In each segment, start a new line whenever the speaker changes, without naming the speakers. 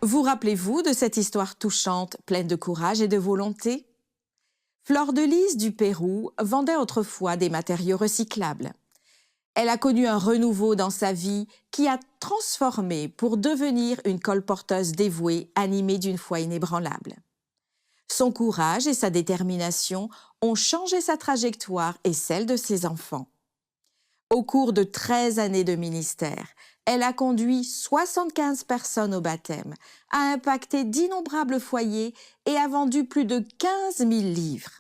Vous rappelez-vous de cette histoire touchante, pleine de courage et de volonté? Fleur de Lys du Pérou vendait autrefois des matériaux recyclables. Elle a connu un renouveau dans sa vie qui a transformé pour devenir une colporteuse dévouée, animée d'une foi inébranlable. Son courage et sa détermination ont changé sa trajectoire et celle de ses enfants. Au cours de 13 années de ministère, elle a conduit 75 personnes au baptême, a impacté d'innombrables foyers et a vendu plus de 15 000 livres.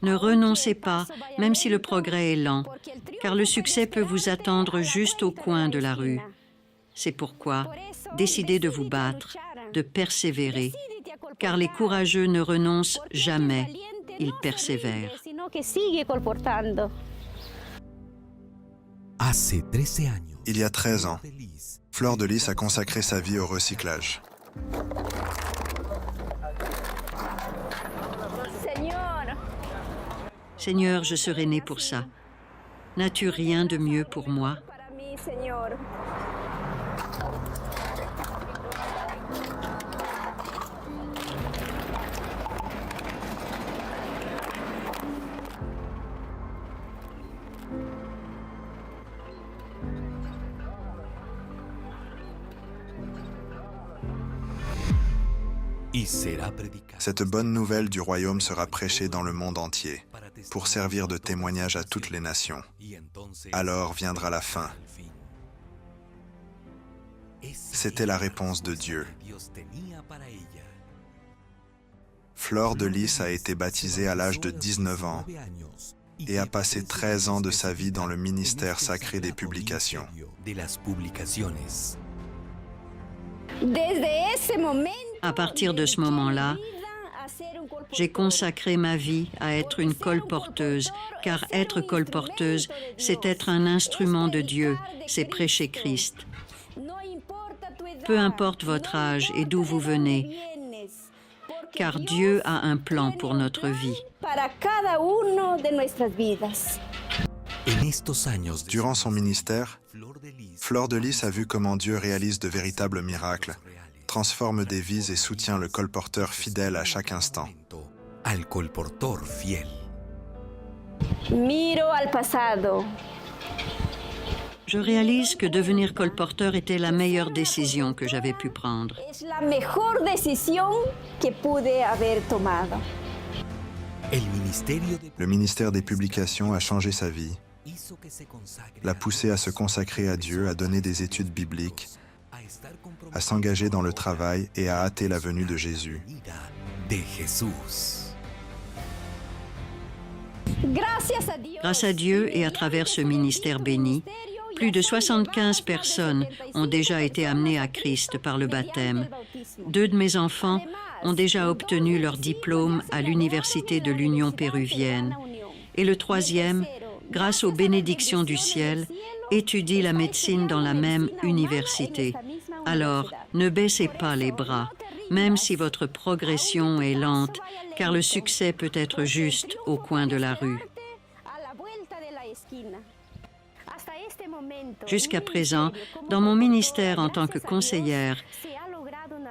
Ne renoncez pas, même si le progrès est lent, car le succès peut vous attendre juste au coin de la rue. C'est pourquoi, décidez de vous battre, de persévérer, car les courageux ne renoncent jamais, ils persévèrent.
Il y a 13 ans, Fleur de Lys a consacré sa vie au recyclage.
Seigneur, je serai né pour ça. N'as-tu rien de mieux pour moi?
Cette bonne nouvelle du royaume sera prêchée dans le monde entier, pour servir de témoignage à toutes les nations. Alors viendra la fin. C'était la réponse de Dieu. Fleur de Lys a été baptisée à l'âge de 19 ans et a passé 13 ans de sa vie dans le ministère sacré des publications.
À partir de ce moment-là, j'ai consacré ma vie à être une colporteuse, car être colporteuse, c'est être un instrument de Dieu, c'est prêcher Christ. Peu importe votre âge et d'où vous venez, car Dieu a un plan pour notre vie.
Durant son ministère, Fleur de Lys a vu comment Dieu réalise de véritables miracles, transforme des vies et soutient le colporteur fidèle à chaque instant.
Je réalise que devenir colporteur était la meilleure décision que j'avais pu prendre.
Le ministère des publications a changé sa vie, l'a poussé à se consacrer à Dieu, à donner des études bibliques, à s'engager dans le travail et à hâter la venue de Jésus.
Grâce à Dieu et à travers ce ministère béni, plus de 75 personnes ont déjà été amenées à Christ par le baptême. 2 de mes enfants ont déjà obtenu leur diplôme à l'Université de l'Union péruvienne. Et le 3e, grâce aux bénédictions du ciel, étudie la médecine dans la même université. Alors, ne baissez pas les bras, même si votre progression est lente, car le succès peut être juste au coin de la rue. Jusqu'à présent, dans mon ministère en tant que conseillère,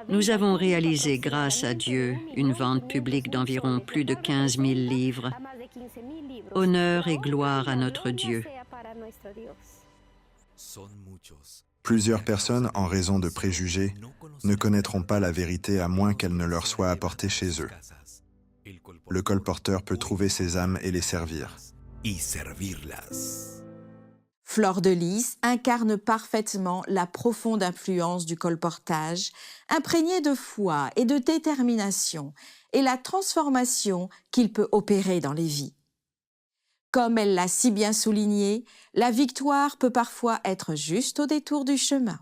nous avons réalisé, grâce à Dieu, une vente publique d'environ plus de 15 000 livres. Honneur et gloire à notre Dieu.
Plusieurs personnes, en raison de préjugés, ne connaîtront pas la vérité à moins qu'elle ne leur soit apportée chez eux. Le colporteur peut trouver ces âmes et les servir.
Fleur de Lys incarne parfaitement la profonde influence du colportage, imprégnée de foi et de détermination, et la transformation qu'il peut opérer dans les vies. Comme elle l'a si bien souligné, la victoire peut parfois être juste au détour du chemin.